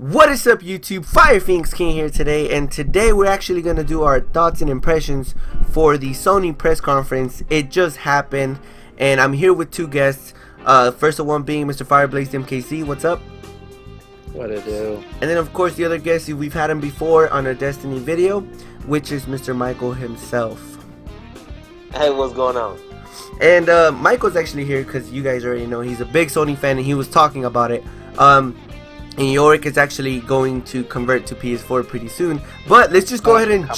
What is up, YouTube? FirePhoenixKing here today, and today we're actually going to do our thoughts and impressions for the Sony press conference. It just happened, and I'm here with two guests. First one being Mr. Fireblaze MKC. What's up? What it do? And then of course the other guest, we've had him before on a Destiny video, which is Mr. Michael himself. Hey, what's going on? And Michael's actually here because you guys already know he's a big Sony fan, and he was talking about it. And Yorick is actually going to convert to PS4 pretty soon. But let's just go ahead and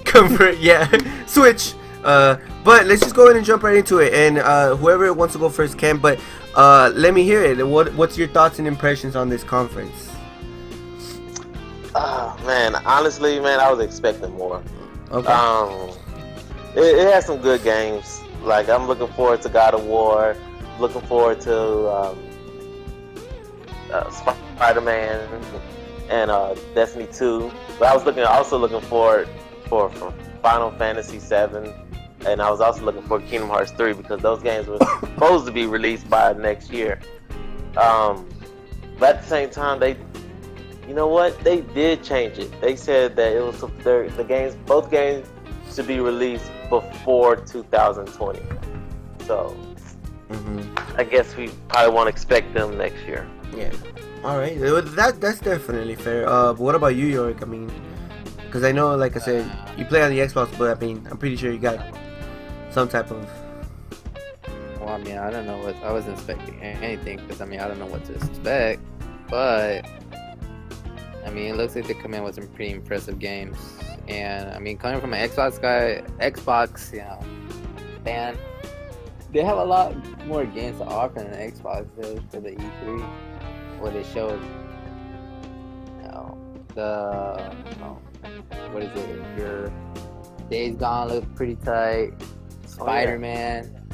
convert, yeah, switch. But let's just go ahead and jump right into it. And whoever wants to go first can. But let me hear it. What's your thoughts and impressions on this conference? Man, honestly, man, I was expecting more. Okay. It has some good games. Like, I'm looking forward to God of War. Looking forward to Spider-Man and Destiny 2. But I was also looking forward for Final Fantasy 7, and I was also looking for Kingdom Hearts 3 because those games were supposed to be released by next year. But at the same time, you know what? They did change it. They said that it was both games should be released before 2020. So I guess we probably won't expect them next year. Yeah. All right. That's definitely fair. But what about you, Yorick? I mean, because I know, like I said, you play on the Xbox, but I mean, I'm pretty sure you got some type of. Well, I mean, I don't know what I wasn't expecting anything because I mean, I don't know what to expect. But I mean, it looks like they come in with some pretty impressive games. And I mean, coming from an Xbox guy, fan, they have a lot more games to offer than Xbox does for the E3, where they showed, what is it? Your Days Gone looked pretty tight. Spider-Man,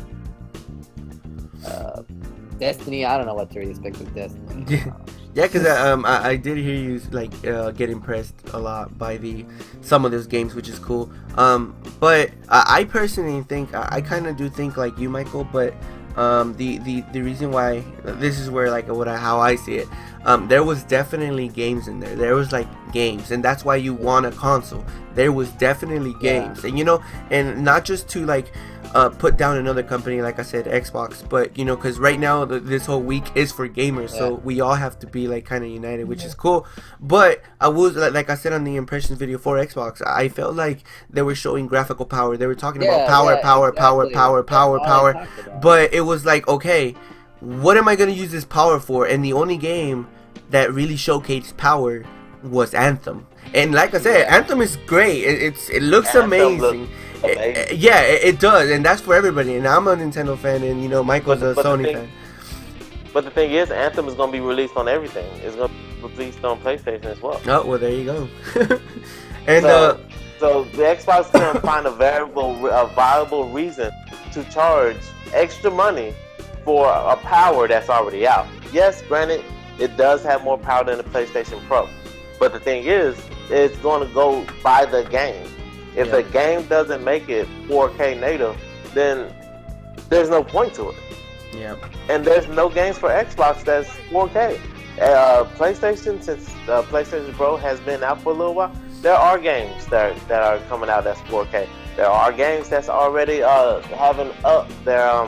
Destiny. I don't know what to really expect with Destiny. Yeah, because I did hear you get impressed a lot by some of those games, which is cool. But I personally think I kind of do think like you, Michael. But the reason why this is where how I see it. There was definitely games in there. There was games, and that's why you want a console. There was definitely games, and and not just to put down another company, like I said, Xbox, but because right now this whole week is for gamers, so we all have to be kind of united, which is cool. But I was like I said on the impressions video for Xbox, I felt like they were showing graphical power. They were talking about power, but it was okay, what am I gonna use this power for? And the only game that really showcased power was Anthem. And like I said, Anthem is great. It looks amazing. Yeah, it does, and that's for everybody. And I'm a Nintendo fan, and Michael's a Sony fan. But the thing is, Anthem is going to be released on everything. It's going to be released on PlayStation as well. Oh, well, there you go. And so the Xbox can find a viable reason to charge extra money for a power that's already out. Yes, granted, it does have more power than the PlayStation Pro. But the thing is, it's going to go by the game. If the game doesn't make it 4K native, then there's no point to it. Yeah. And there's no games for Xbox that's 4K. PlayStation, since PlayStation Pro has been out for a little while, there are games that are coming out that's 4K. There are games that's already having the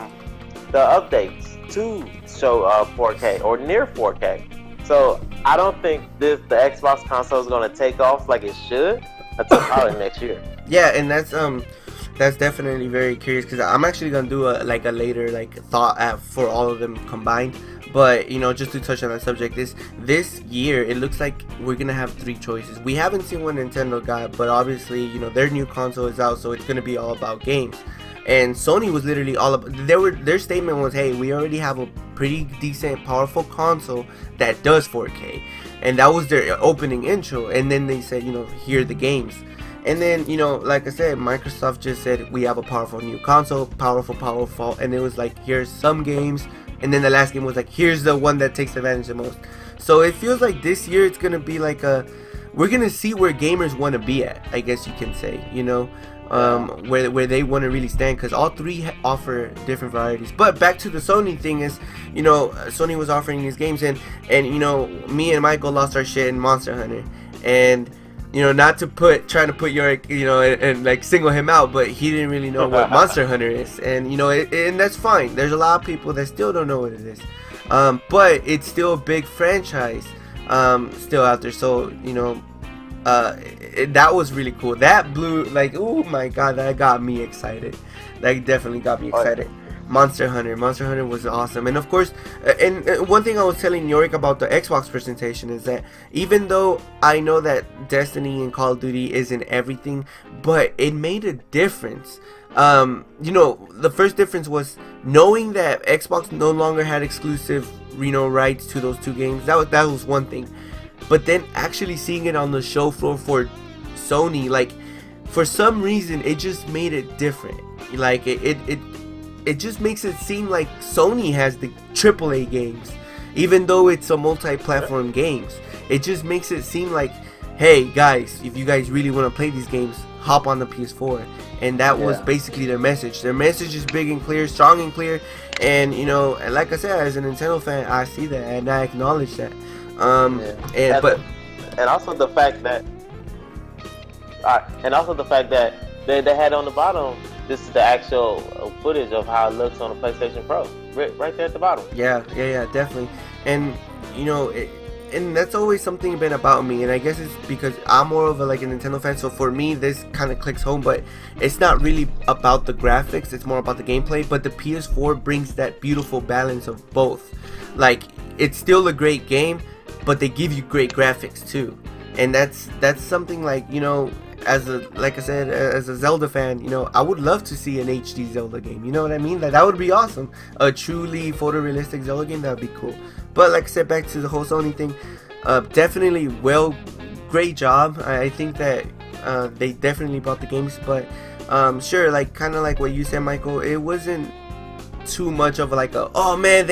updates to show 4K or near 4K. So I don't think the Xbox console is going to take off like it should until probably next year. Yeah, and that's definitely very curious because I'm actually gonna do a later thought for all of them combined. But just to touch on that subject, this year it looks like we're gonna have three choices. We haven't seen what Nintendo got, but obviously their new console is out, so it's gonna be all about games. And Sony was literally all about. Their statement was, "Hey, we already have a pretty decent, powerful console that does 4K," and that was their opening intro. And then they said, "Here are the games." And then, like I said, Microsoft just said, "We have a powerful new console, powerful," and it was here's some games, and then the last game was here's the one that takes advantage the most. So it feels like this year it's gonna be we're gonna see where gamers want to be at, I guess you can say. where they want to really stand, because all three offer different varieties. But back to the Sony thing is, you know, Sony was offering these games, and you know, me and Michael lost our shit in Monster Hunter, and you know, not to trying to put Yorick, you know, and like single him out, but he didn't really know what Monster Hunter is, and you know, and that's fine. There's a lot of people that still don't know what it is, but it's still a big franchise, still out there. So you know, that was really cool. That blew, like, oh my god, that got me excited. That definitely got me excited. Monster Hunter was awesome. And of course, and one thing I was telling Yorick about the Xbox presentation is that even though I know that Destiny and Call of Duty isn't everything, but it made a difference. You know, the first difference was knowing that Xbox no longer had exclusive, you know, rights to those two games. That was one thing. But then actually seeing it on the show floor for Sony, like, for some reason it just made it different. Like it just makes it seem like Sony has the AAA games, even though it's a multi-platform games. It just makes it seem like, hey guys, if you guys really want to play these games, hop on the PS4. And that was basically their message. Their message is big and clear, strong and clear. And you know, and like I said, as a Nintendo fan, I see that and I acknowledge that. And also the fact that, they had on the bottom, this is the actual footage of how it looks on the PlayStation Pro, right there at the bottom. Yeah, definitely. And you know, and that's always something been about me, and I guess it's because I'm more of a Nintendo fan, so for me this kind of clicks home. But it's not really about the graphics, it's more about the gameplay. But the PS4 brings that beautiful balance of both. Like, it's still a great game, but they give you great graphics too. And that's something, like, you know, like I said, as a Zelda fan, you know, I would love to see an HD Zelda game. You know what I mean? That would be awesome. A truly photorealistic Zelda game, that would be cool. But like I said, back to the whole Sony thing, definitely, great job. I think that they definitely brought the games, but sure, like, kind of like what you said, Michael, it wasn't too much of like a, oh man,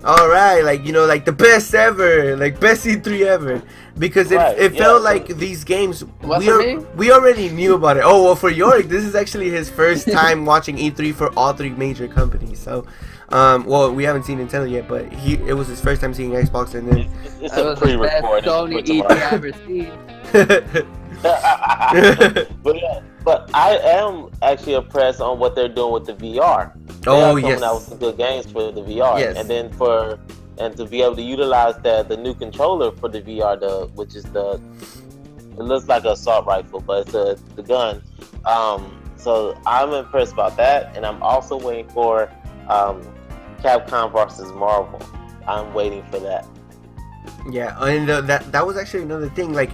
alright, like, you know, like the best ever, like best E3 ever, because it felt like these games we already knew about it. Oh well, for Yorick, this is actually his first time watching E3 for all three major companies. So, well, we haven't seen Nintendo yet, but it was his first time seeing Xbox, and then it's a pre-recorded Sony E3 I've ever seen. But I am actually impressed on what they're doing with the VR. Oh yes, that was some good games for the VR, yes. And then to be able to utilize the new controller for the VR, which is it looks like an assault rifle, but it's the gun. So I'm impressed about that, and I'm also waiting for Capcom versus Marvel. I'm waiting for that. Yeah, and that was actually another thing. Like,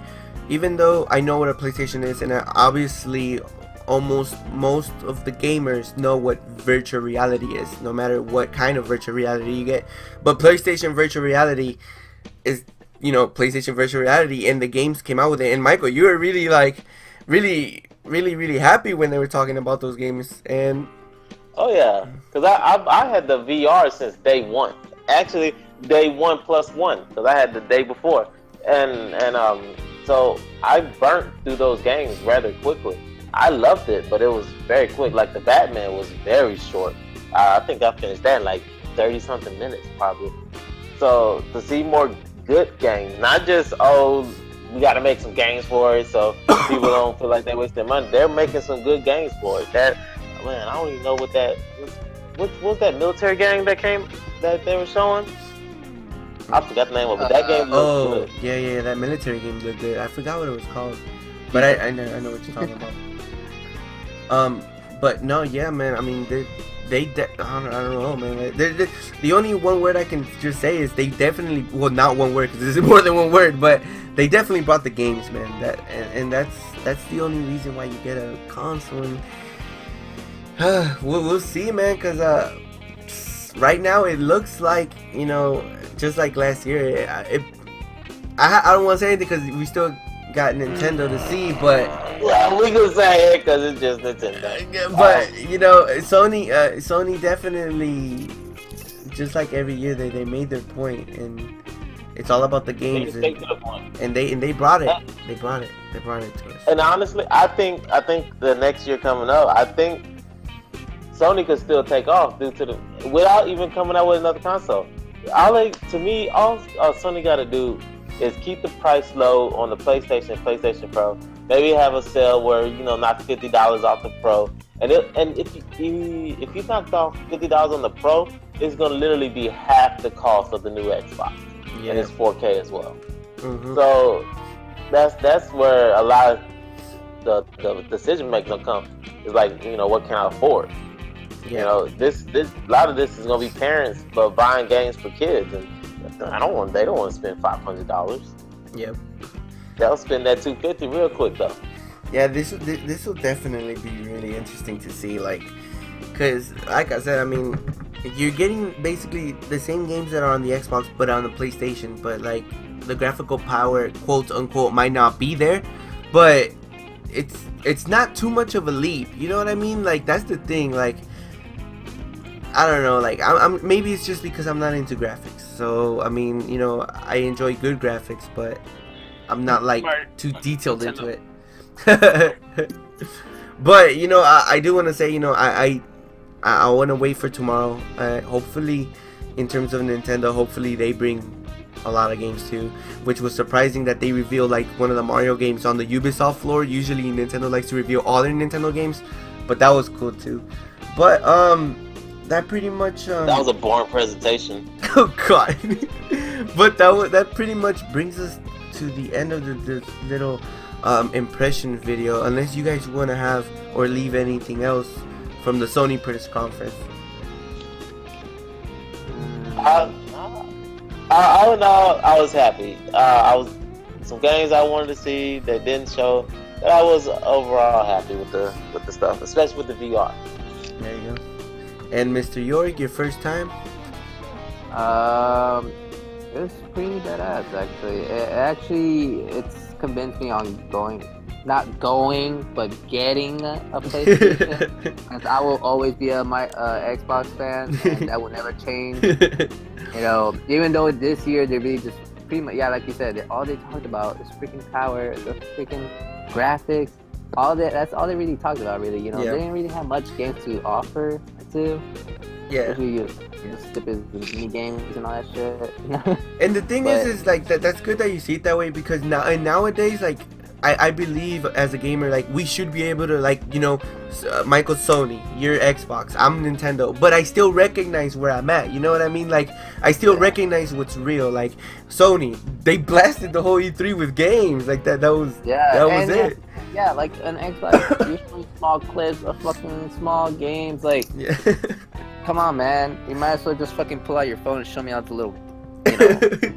even though I know what a PlayStation is, and obviously almost most of the gamers know what virtual reality is, no matter what kind of virtual reality you get. But PlayStation virtual reality is, you know, PlayStation virtual reality, and the games came out with it. And Michael, you were really really happy when they were talking about those games. And oh yeah, because I had the VR since day one. Actually, day 1+1, because I had the day before, and so I burnt through those games rather quickly. I loved it, but it was very quick. Like the Batman was very short. I think I finished that in like 30-something minutes probably. So to see more good games, not just, oh, we got to make some games for it so people don't feel like they waste their money. They're making some good games for it. That, man, I don't even know what was that military game that they were showing? I forgot the name of it. That game looked good. Yeah, that military game looked good. I forgot what it was called, but I know what you're talking about. But no, yeah, man. I mean, I don't know, man. The only one word I can just say is they definitely, well, not one word because this is more than one word, but they definitely brought the games, man. And that's the only reason why you get a console. And, we'll see, man. Because right now it looks like, you know, just like last year. I don't want to say anything because we still got Nintendo to see, but well, we can say it because it's just Nintendo. But you know, Sony definitely, just like every year, they made their point, and It's all about the They games, straight to the point. and they brought it. They brought it to us. And honestly, I think the next year coming up, I think Sony could still take off due to without even coming out with another console. All Sony got to do is keep the price low on the PlayStation Pro. Maybe have a sale where knock $50 off the Pro, and if you knocked off $50 on the Pro, it's gonna literally be half the cost of the new Xbox, and it's 4K as well. Mm-hmm. So that's where a lot of the decision making will come. It's like what can I afford? Yeah. This a lot of this is gonna be parents but buying games for kids, and they don't want to spend $500. Yep. They'll spend that $250 real quick though. Yeah, this will definitely be really interesting to see, because like I said, I mean, you're getting basically the same games that are on the Xbox but on the PlayStation, but the graphical power, quote unquote, might not be there, but it's not too much of a leap. You know what I mean? That's the thing. I don't know. I'm maybe it's just because I'm not into graphics. So I mean, I enjoy good graphics, but I'm not too detailed into it. But I do want to say, I want to wait for tomorrow. Hopefully, in terms of Nintendo, hopefully they bring a lot of games too, which was surprising that they revealed one of the Mario games on the Ubisoft floor. Usually Nintendo likes to reveal all their Nintendo games, but that was cool too. But that pretty much that was a boring presentation. Oh god. But that pretty much brings us to the end of the little impression video, unless you guys want to have or leave anything else from the Sony press conference. All in all, I was happy. Some games I wanted to see that didn't show, but I was overall happy with the stuff, especially with the VR. There you go. And Mr. York, your first time? It was pretty badass actually. It's convinced me on not going, but getting a PlayStation. Because I will always be a Xbox fan, and that will never change. Even though this year they really just pretty much, like you said, all they talked about is freaking power, the freaking graphics, all that. That's all they really talked about, really. They didn't really have much games to offer to. Yeah. Stupid mini games and all that shit. And the thing is that's good that you see it that way, because nowadays, I believe as a gamer, we should be able to, Michael, Sony, you're Xbox, I'm Nintendo, but I still recognize where I'm at. You know what I mean? I still recognize what's real. Sony, they blasted the whole E3 with games that was it. Yeah, an Xbox, usually small clips of fucking small games. Come on, man. You might as well just fucking pull out your phone and show me all the little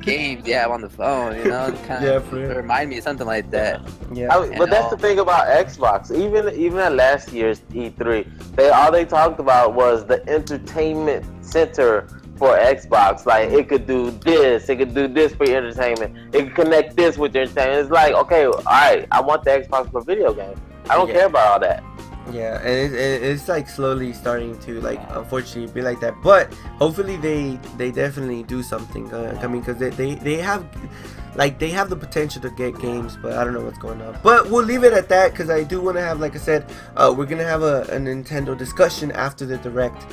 games you have on the phone, kind of remind me of something like that. But that's the thing about Xbox. Even at last year's E3, all they talked about was the entertainment center for Xbox. It could do this, for your entertainment, it could connect this with your entertainment. It's okay, all right, I want the Xbox for video games. I don't care about all that. Yeah, and it's slowly starting to unfortunately be like that, but hopefully they definitely do something. Because they have the potential to get games, but I don't know what's going on. But we'll leave it at that, because I do want to have, like I said, we're gonna have a Nintendo discussion after the Direct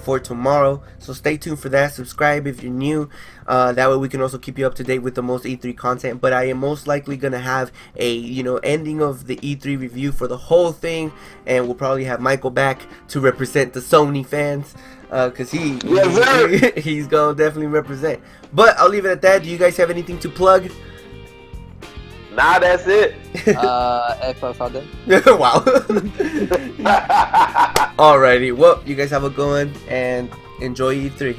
for tomorrow, so stay tuned for that. Subscribe if you're new, that way we can also keep you up to date with the most E3 content. But I am most likely gonna have a ending of the E3 review for the whole thing, and we'll probably have Michael back to represent the Sony fans, because he's gonna definitely represent. But I'll leave it at that. Do you guys have anything to plug? Nah, that's it. Xbox all day. Wow. Alrighty, well, you guys have a good one and enjoy E3.